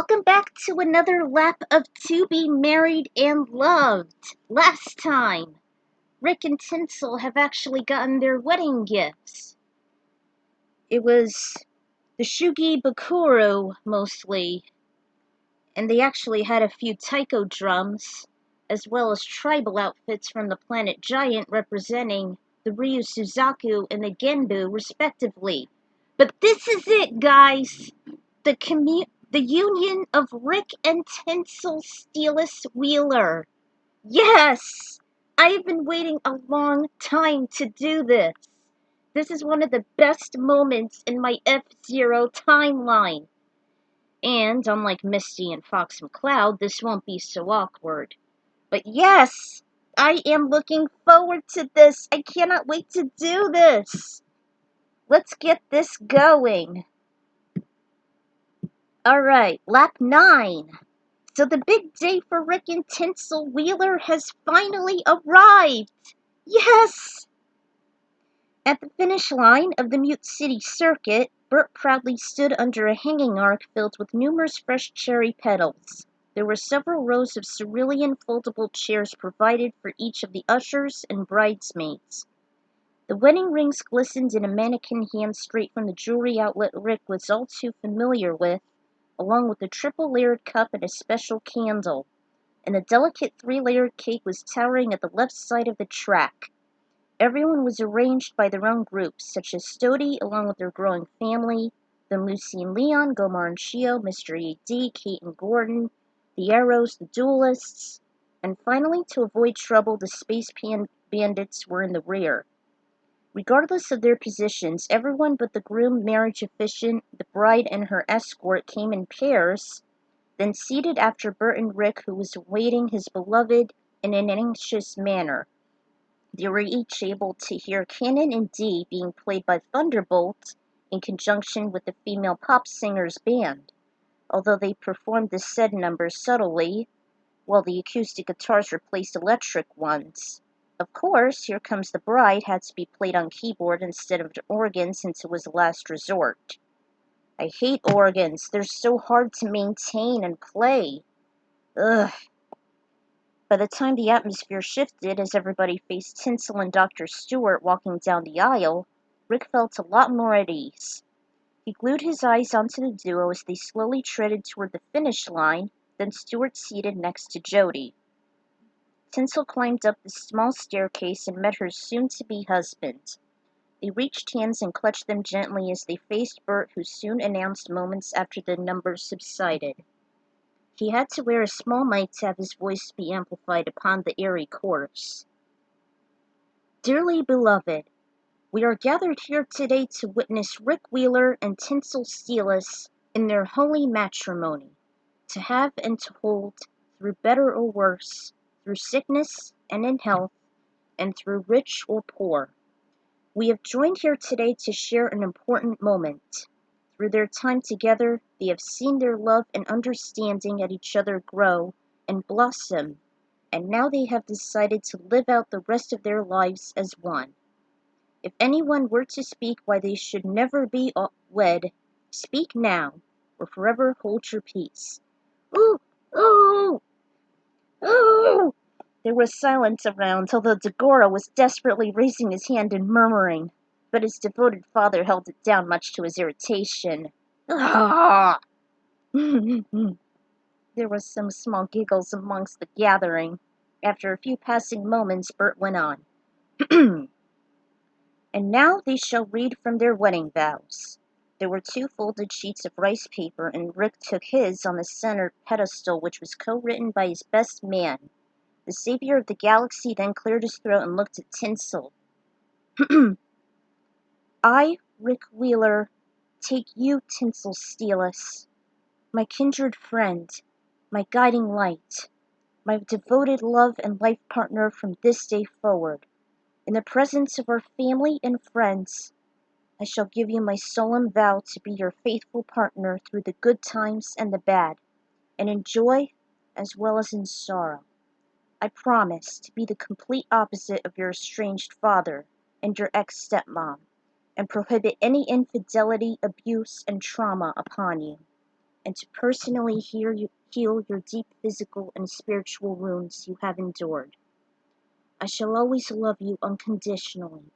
Welcome back to another lap of To Be Married and Loved. Last time, Rick and Tinsel have actually gotten their wedding gifts. It was the Shugi Bakuru, mostly, and they actually had a few taiko drums, as well as tribal outfits from the planet Giant representing the Ryu Suzaku and the Genbu, respectively. But this is it, guys! The union of Rick and Tinsel Wheeler. Yes! I have been waiting a long time to do this. This is one of the best moments in my F-Zero timeline. And unlike Misty and Fox McCloud, this won't be so awkward. But yes, I am looking forward to this. I cannot wait to do this. Let's get this going. Alright, lap 9. So the big day for Rick and Tinsel Wheeler has finally arrived! Yes! At the finish line of the Mute City circuit, Burt proudly stood under a hanging arc filled with numerous fresh cherry petals. There were several rows of cerulean foldable chairs provided for each of the ushers and bridesmaids. The wedding rings glistened in a mannequin hand straight from the jewelry outlet Rick was all too familiar with, along with a triple-layered cup and a special candle, and a delicate 3-layered cake was towering at the left side of the track. Everyone was arranged by their own groups, such as Stody along with their growing family, then Lucy and Leon, Gomar and Shio, Mr. A.D., Kate and Gordon, the Arrows, the Duelists, and finally, to avoid trouble, the Space Bandits were in the rear. Regardless of their positions, everyone but the groom, marriage officiant, the bride, and her escort came in pairs, then seated after Burt and Rick, who was awaiting his beloved in an anxious manner. They were each able to hear Canon and D being played by Thunderbolt in conjunction with the female pop singer's band, although they performed the said numbers subtly, while the acoustic guitars replaced electric ones. Of course, Here Comes the Bride had to be played on keyboard instead of the organ since it was a last resort. I hate organs. They're so hard to maintain and play. Ugh. By the time the atmosphere shifted as everybody faced Tinsel and Dr. Stewart walking down the aisle, Rick felt a lot more at ease. He glued his eyes onto the duo as they slowly treaded toward the finish line, then Stewart seated next to Jody. Tinsel climbed up the small staircase and met her soon-to-be husband. They reached hands and clutched them gently as they faced Burt, who soon announced moments after the numbers subsided. He had to wear a small mic to have his voice be amplified upon the airy chorus. Dearly beloved, we are gathered here today to witness Rick Wheeler and Tinsel in their holy matrimony, to have and to hold, through better or worse, through sickness and in health, and through rich or poor. We have joined here today to share an important moment. Through their time together, they have seen their love and understanding at each other grow and blossom, and now they have decided to live out the rest of their lives as one. If anyone were to speak why they should never be wed, speak now, or forever hold your peace. Ooh! Ooh! Ooh! There was silence around, although Dagora was desperately raising his hand and murmuring, but his devoted father held it down much to his irritation. Ah! There was some small giggles amongst the gathering. After a few passing moments, Burt went on. And now they shall read from their wedding vows. There were 2 folded sheets of rice paper, and Rick took his on the center pedestal, which was co-written by his best man. The savior of the galaxy then cleared his throat and looked at Tinsel. I, Rick Wheeler, take you, Tinsel my kindred friend, my guiding light, my devoted love and life partner from this day forward. In the presence of our family and friends, I shall give you my solemn vow to be your faithful partner through the good times and the bad, and in joy as well as in sorrow. I promise to be the complete opposite of your estranged father and your ex-stepmom, and prohibit any infidelity, abuse, and trauma upon you. and to personally heal your deep physical and spiritual wounds you have endured. I shall always love you unconditionally,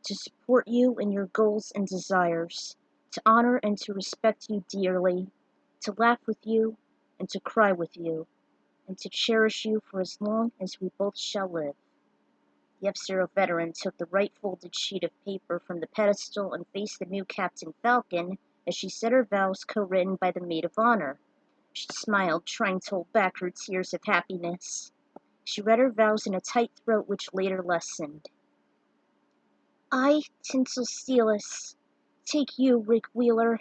to support you in your goals and desires, to honor and to respect you dearly, to laugh with you and to cry with you, and to cherish you for as long as we both shall live. The F-Zero veteran took the right folded sheet of paper from the pedestal and faced the new Captain Falcon as she said her vows co-written by the maid of honor. She smiled, trying to hold back her tears of happiness. She read her vows in a tight throat which later lessened. I, Tinsel Steeless, take you, Rick Wheeler,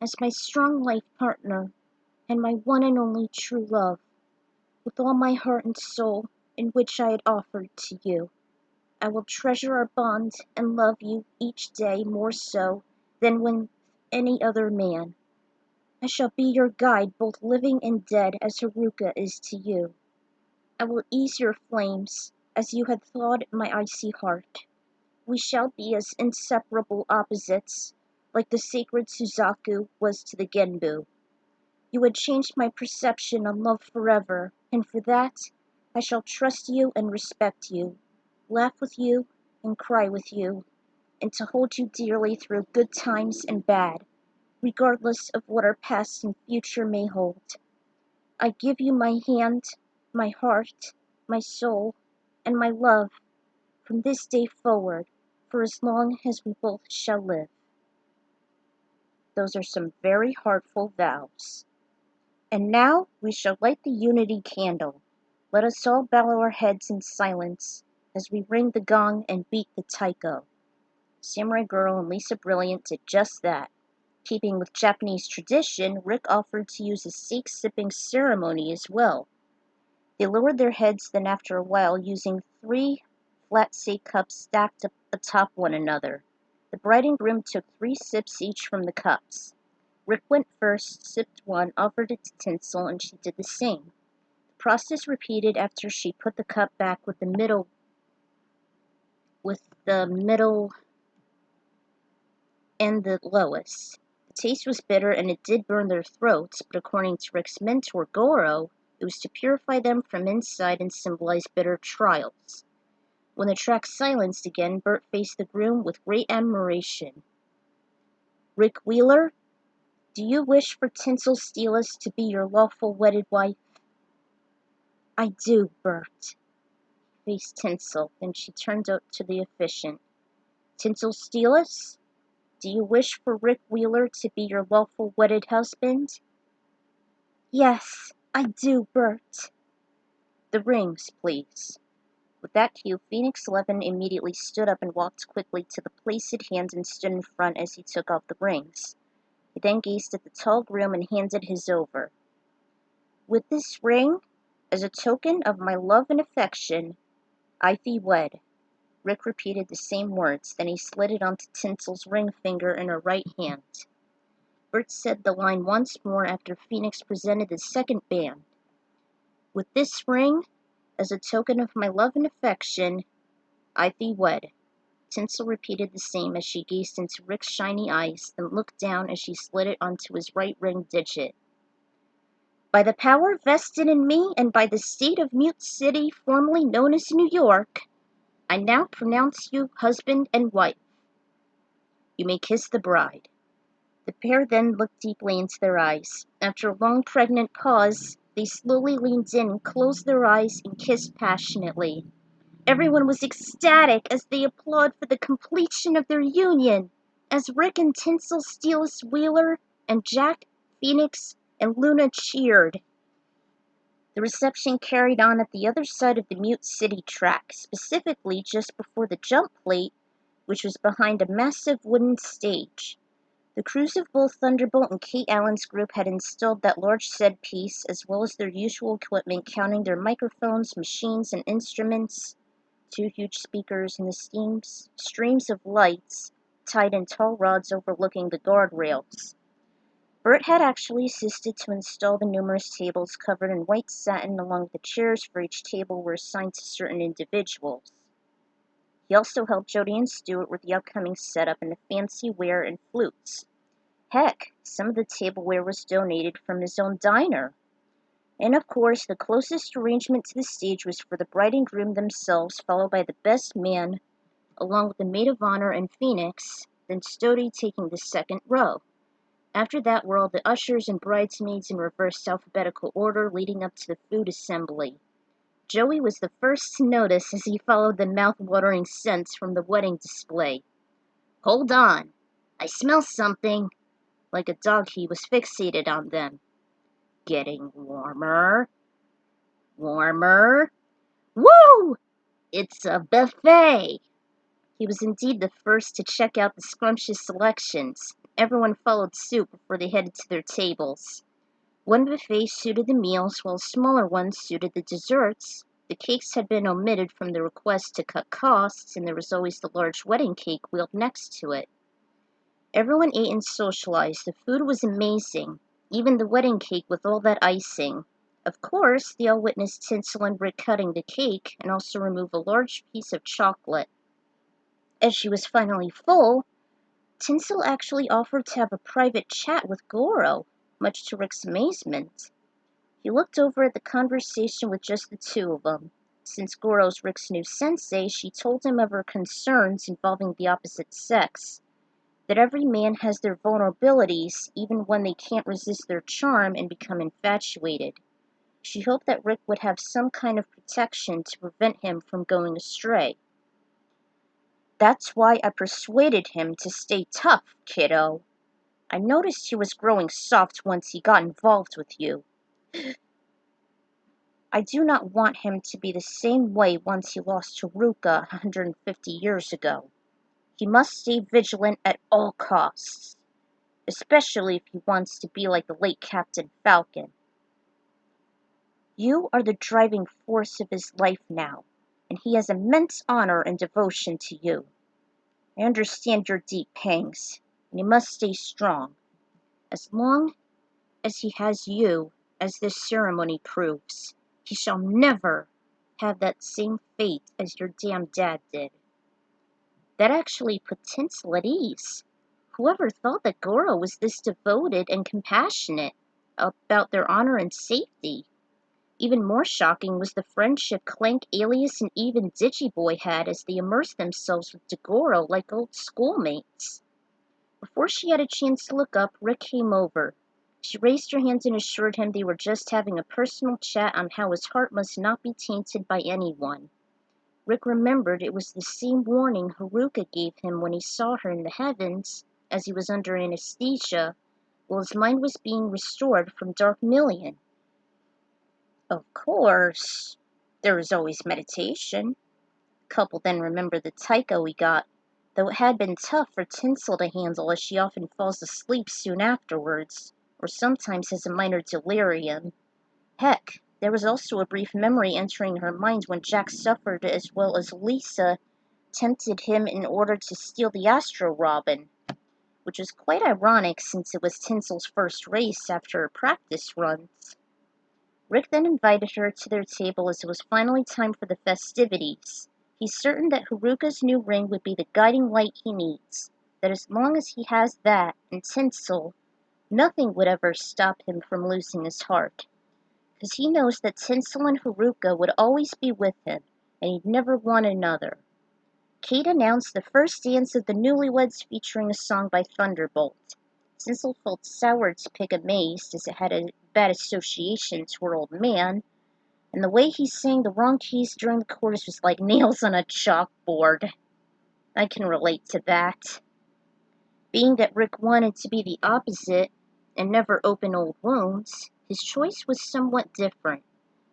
as my strong life partner and my one and only true love, with all my heart and soul in which I had offered to you. I will treasure our bond and love you each day more so than with any other man. I shall be your guide both living and dead as Haruka is to you. I will ease your flames as you had thawed my icy heart. We shall be as inseparable opposites, like the sacred Suzaku was to the Genbu. You had changed my perception on love forever, and for that I shall trust you and respect you, laugh with you and cry with you, and to hold you dearly through good times and bad, regardless of what our past and future may hold. I give you my hand, my heart, my soul, and my love from this day forward, for as long as we both shall live. Those are some very heartful vows. And now we shall light the unity candle. Let us all bow our heads in silence as we ring the gong and beat the taiko. Samurai Girl and Lisa Brilliant did just that. Keeping with Japanese tradition, Rick offered to use a sake-sipping ceremony as well. They lowered their heads, then after a while, using 3 flat sake cups stacked up atop one another. The bride and groom took 3 sips each from the cups. Rick went first, sipped one, offered it to Tinsel, and she did the same. The process repeated after she put the cup back with the middle and the lowest. The taste was bitter and it did burn their throats, but according to Rick's mentor, Goro, it was to purify them from inside and symbolize bitter trials. When the track silenced again, Burt faced the groom with great admiration. Rick Wheeler, do you wish for Tinsel Steeless to be your lawful wedded wife? I do, Burt, faced Tinsel, then she turned up to the officiant. Tinsel Steeless, do you wish for Rick Wheeler to be your lawful wedded husband? Yes, I do, Burt. The rings, please. With that cue, Phoenix 11 immediately stood up and walked quickly to the placid hand and stood in front as he took off the rings. He then gazed at the tall groom and handed his over. With this ring, as a token of my love and affection, I thee wed. Rick repeated the same words, then he slid it onto Tinsel's ring finger in her right hand. Burt said the line once more after Phoenix presented the second band. With this ring, as a token of my love and affection, I thee wed. Tinsel repeated the same as she gazed into Rick's shiny eyes, then looked down as she slid it onto his right ring digit. By the power vested in me and by the state of Mute City, formerly known as New York, I now pronounce you husband and wife. You may kiss the bride. The pair then looked deeply into their eyes. After a long pregnant pause, they slowly leaned in, closed their eyes, and kissed passionately. Everyone was ecstatic as they applauded for the completion of their union, as Rick and Tinsel Steeless Wheeler and Jack, Phoenix, and Luna cheered. The reception carried on at the other side of the Mute City track, specifically just before the jump plate, which was behind a massive wooden stage. The crews of both Thunderbolt and Kate Alen's group had installed that large set piece, as well as their usual equipment, counting their microphones, machines, and instruments, 2 huge speakers, and the streams of lights tied in tall rods overlooking the guardrails. Burt had actually assisted to install the numerous tables covered in white satin along the chairs for each table were assigned to certain individuals. He also helped Jody and Stuart with the upcoming setup and the fancy ware and flutes. Heck, some of the tableware was donated from his own diner. And of course, the closest arrangement to the stage was for the bride and groom themselves, followed by the best man, along with the maid of honor and Phoenix, then Stody taking the second row. After that were all the ushers and bridesmaids in reverse alphabetical order leading up to the food assembly. Joey was the first to notice as he followed the mouth-watering scents from the wedding display. "Hold on, I smell something." Like a dog, he was fixated on them. "Getting warmer. Warmer. Woo! It's a buffet." He was indeed the first to check out the scrumptious selections. Everyone followed suit before they headed to their tables. One buffet suited the meals, while smaller ones suited the desserts. The cakes had been omitted from the request to cut costs, and there was always the large wedding cake wheeled next to it. Everyone ate and socialized. The food was amazing, even the wedding cake with all that icing. Of course, they all witnessed Tinsel and Rick cutting the cake, and also remove a large piece of chocolate. As she was finally full, Tinsel actually offered to have a private chat with Goro, much to Rick's amazement. He looked over at the conversation with just the two of them. Since Goro's Rick's new sensei, she told him of her concerns involving the opposite sex, that every man has their vulnerabilities, even when they can't resist their charm and become infatuated. She hoped that Rick would have some kind of protection to prevent him from going astray. "That's why I persuaded him to stay tough, kiddo. I noticed he was growing soft once he got involved with you. I do not want him to be the same way once he lost to Ruka 150 years ago. He must stay vigilant at all costs, especially if he wants to be like the late Captain Falcon. You are the driving force of his life now, and he has immense honor and devotion to you. I understand your deep pangs, and he must stay strong. As long as he has you, as this ceremony proves, he shall never have that same fate as your damn dad did." That actually put Tinsel at ease. Whoever thought that Goro was this devoted and compassionate about their honor and safety? Even more shocking was the friendship Clank, Alias, and even Digiboy had as they immersed themselves with Goro like old schoolmates. Before she had a chance to look up, Rick came over. She raised her hands and assured him they were just having a personal chat on how his heart must not be tainted by anyone. Rick remembered it was the same warning Haruka gave him when he saw her in the heavens, as he was under anesthesia, while his mind was being restored from Dark Million. Of course, there was always meditation. Couple then remembered the taiko he got, though it had been tough for Tinsel to handle as she often falls asleep soon afterwards, or sometimes has a minor delirium. Heck, there was also a brief memory entering her mind when Jack suffered as well as Lisa tempted him in order to steal the Astro Robin, which was quite ironic since it was Tinsel's first race after her practice runs. Rick then invited her to their table as it was finally time for the festivities. He's certain that Haruka's new ring would be the guiding light he needs, that as long as he has that and Tinsel, nothing would ever stop him from losing his heart. Because he knows that Tinsel and Haruka would always be with him, and he'd never want another. Kate announced the first dance of the newlyweds featuring a song by Thunderbolt. Tinsel felt soured to pick Amazed, as it had a bad association to her old man, and the way he sang the wrong keys during the chorus was like nails on a chalkboard. I can relate to that. Being that Rick wanted to be the opposite and never open old wounds, his choice was somewhat different.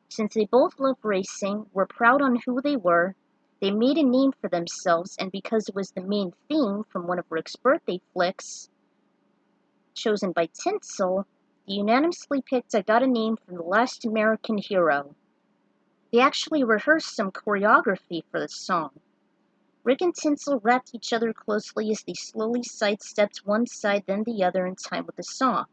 Since they both loved racing, were proud on who they were, they made a name for themselves, and because it was the main theme from one of Rick's birthday flicks, chosen by Tinsel, they unanimously picked I Got a Name from The Last American Hero. They actually rehearsed some choreography for the song. Rick and Tinsel wrapped each other closely as they slowly sidestepped one side then the other in time with the song.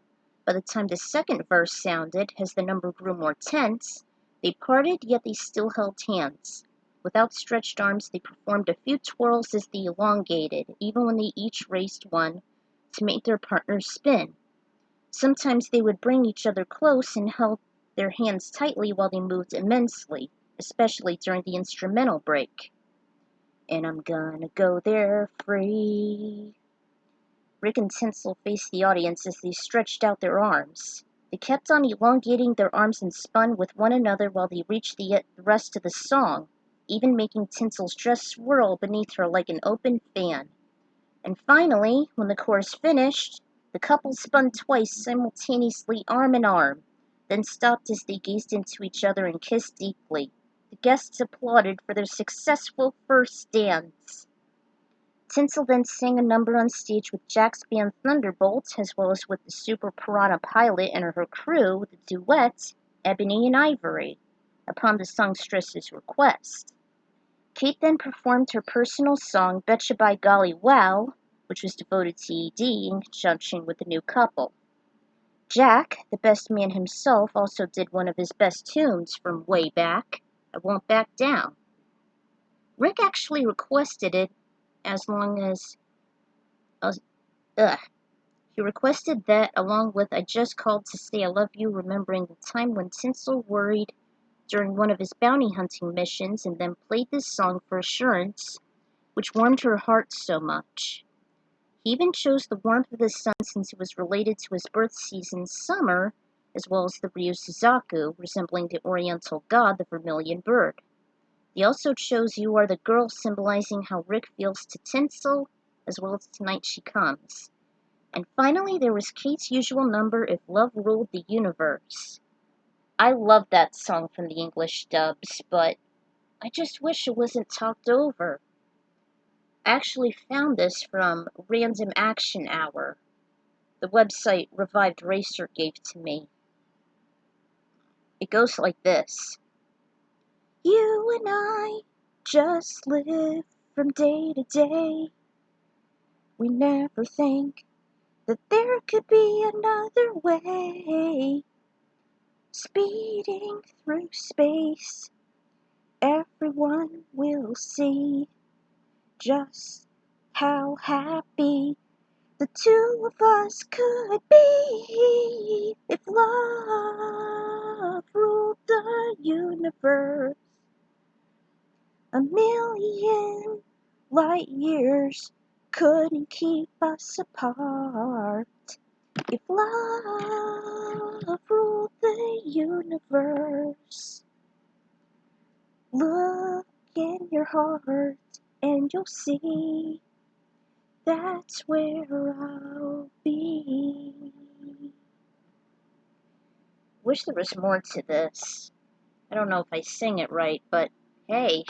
By the time the second verse sounded, as the number grew more tense, they parted, yet they still held hands. With outstretched arms, they performed a few twirls as they elongated, even when they each raised one, to make their partners spin. Sometimes they would bring each other close and held their hands tightly while they moved immensely, especially during the instrumental break. And I'm gonna go there free. Rick and Tinsel faced the audience as they stretched out their arms. They kept on elongating their arms and spun with one another while they reached the rest of the song, even making Tinsel's dress swirl beneath her like an open fan. And finally, when the chorus finished, the couple spun twice simultaneously arm in arm, then stopped as they gazed into each other and kissed deeply. The guests applauded for their successful first dance. Tinsel then sang a number on stage with Jack's band Thunderbolts, as well as with the Super Piranha pilot and her crew, the duet Ebony and Ivory, upon the songstress's request. Kate then performed her personal song Betcha by Golly Wow, which was devoted to ED in conjunction with the new couple. Jack, the best man himself, also did one of his best tunes from way back, I Won't Back Down. Rick actually requested it He requested that along with I Just Called to Say I Love You, remembering the time when Tinsel worried during one of his bounty hunting missions, and then played this song for assurance, which warmed her heart so much. He even chose the warmth of the sun since it was related to his birth season, summer, as well as the Ryu Suzaku, resembling the oriental god, the vermilion bird. He also chose You Are the Girl, symbolizing how Rick feels to Tinsel, as well as Tonight She Comes. And finally, there was Kate's usual number, If Love Ruled the Universe. I love that song from the English dubs, but I just wish it wasn't talked over. I actually found this from Random Action Hour, the website Revived Racer gave to me. It goes like this. You and I just live from day to day. We never think that there could be another way. Speeding through space, everyone will see just how happy the two of us could be if love ruled the universe. 1,000,000 light years couldn't keep us apart. If love ruled the universe. Look in your heart and you'll see that's where I'll be. Wish there was more to this. I don't know if I sing it right, but hey,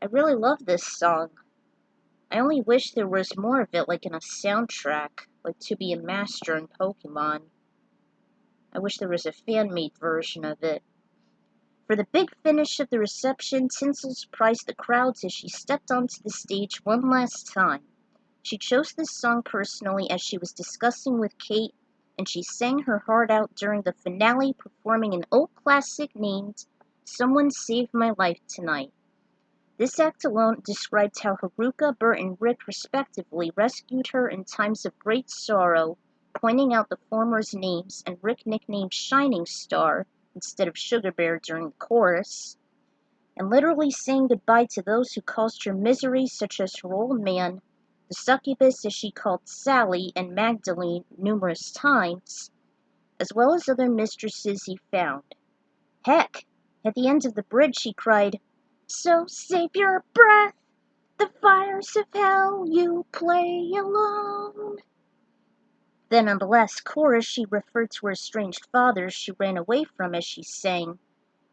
I really love this song. I only wish there was more of it, like in a soundtrack, like To Be a Master in Pokemon. I wish there was a fan-made version of it. For the big finish of the reception, Tinsel surprised the crowds as she stepped onto the stage one last time. She chose this song personally as she was discussing with Kate, and she sang her heart out during the finale, performing an old classic named Someone Saved My Life Tonight. This act alone described how Haruka, Burt, and Rick respectively rescued her in times of great sorrow, pointing out the former's names, and Rick nicknamed Shining Star instead of Sugar Bear during the chorus, and literally saying goodbye to those who caused her misery, such as her old man, the succubus as she called Sally and Magdalene numerous times, as well as other mistresses he found. Heck, at the end of the bridge she cried, "So save your breath, the fires of hell you play alone." Then on the last chorus she referred to her estranged father she ran away from as she sang,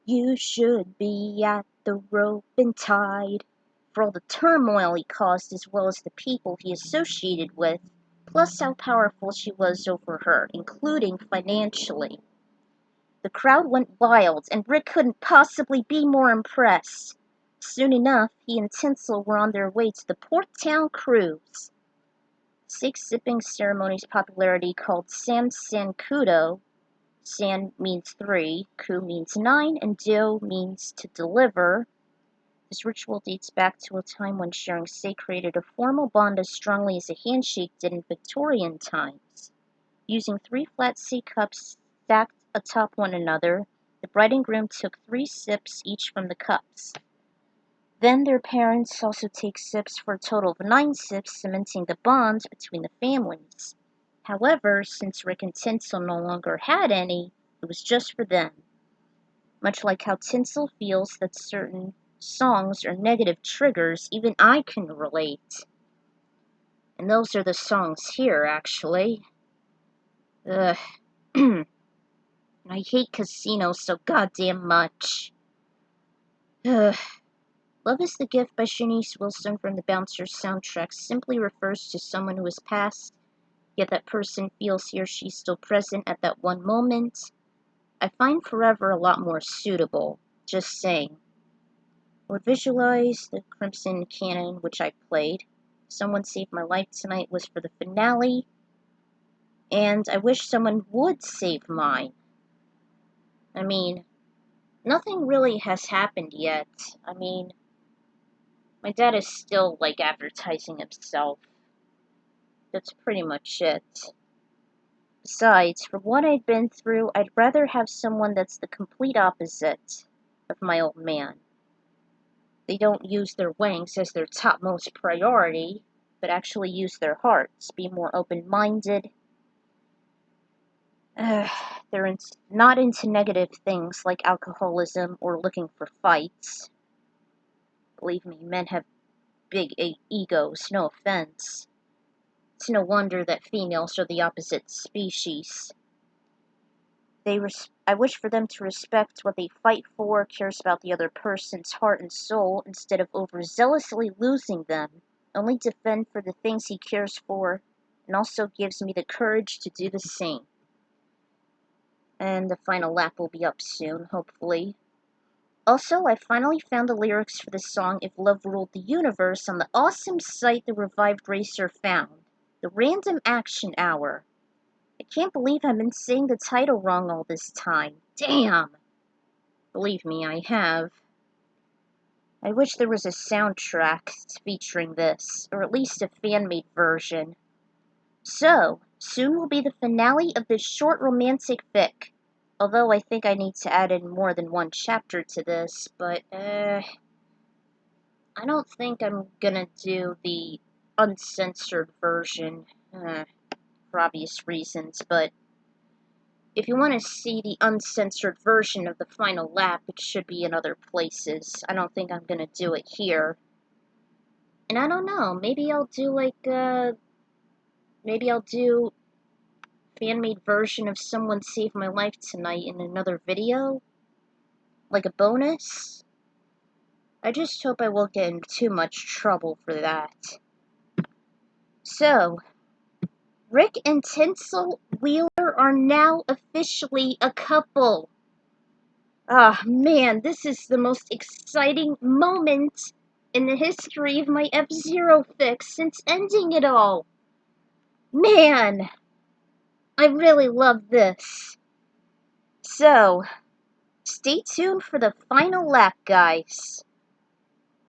"You should be at the rope and tied," for all the turmoil he caused as well as the people he associated with, plus how powerful she was over her, including financially. The crowd went wild, and Rick couldn't possibly be more impressed. Soon enough, he and Tinsel were on their way to the Port Town cruise. Six-sipping ceremony's popularity called San Sankudo. San means 3, Ku means 9, and Do means to deliver. This ritual dates back to a time when sharing say created a formal bond as strongly as a handshake did in Victorian times. Using 3 flat say cups stacked atop one another, the bride and groom took 3 sips each from the cups. Then their parents also take sips for a total of 9 sips, cementing the bond between the families. However, since Rick and Tinsel no longer had any, it was just for them. Much like how Tinsel feels that certain songs are negative triggers, even I can relate. And those are the songs here, actually. Ugh. I hate casinos so goddamn much. Ugh. Love is the Gift by Shanice Wilson from the Bouncer soundtrack simply refers to someone who has passed, yet that person feels he or she is still present at that one moment. I find Forever a lot more suitable, just saying. I would visualize the Crimson Canon, which I played. Someone Saved My Life Tonight was for the finale, and I wish someone would save mine. I mean, nothing really has happened yet. I mean, my dad is still, advertising himself. That's pretty much it. Besides, from what I've been through, I'd rather have someone that's the complete opposite of my old man. They don't use their wings as their topmost priority, but actually use their hearts, be more open-minded. They're not into negative things like alcoholism or looking for fights. Believe me, men have big egos, no offense. It's no wonder that females are the opposite species. I wish for them to respect what they fight for, cares about the other person's heart and soul, instead of overzealously losing them, only defend for the things he cares for, and also gives me the courage to do the same. And the final lap will be up soon, hopefully. Also, I finally found the lyrics for the song If Love Ruled the Universe on the awesome site the Revived Racer found, the Random Action Hour. I can't believe I've been saying the title wrong all this time. Damn! Believe me, I have. I wish there was a soundtrack featuring this, or at least a fan-made version. So, soon will be the finale of this short romantic fic. Although I think I need to add in more than one chapter to this, but, I don't think I'm gonna do the uncensored version, for obvious reasons, but if you want to see the uncensored version of the final lap, it should be in other places. I don't think I'm gonna do it here. And I don't know, maybe I'll do fan-made version of Someone Saved My Life Tonight in another video? Like a bonus? I just hope I won't get in too much trouble for that. So, Rick and Tinsel Wheeler are now officially a couple. Ah, man, this is the most exciting moment in the history of my F-Zero fic since ending it all. Man, I really love this. So, stay tuned for the final lap, guys.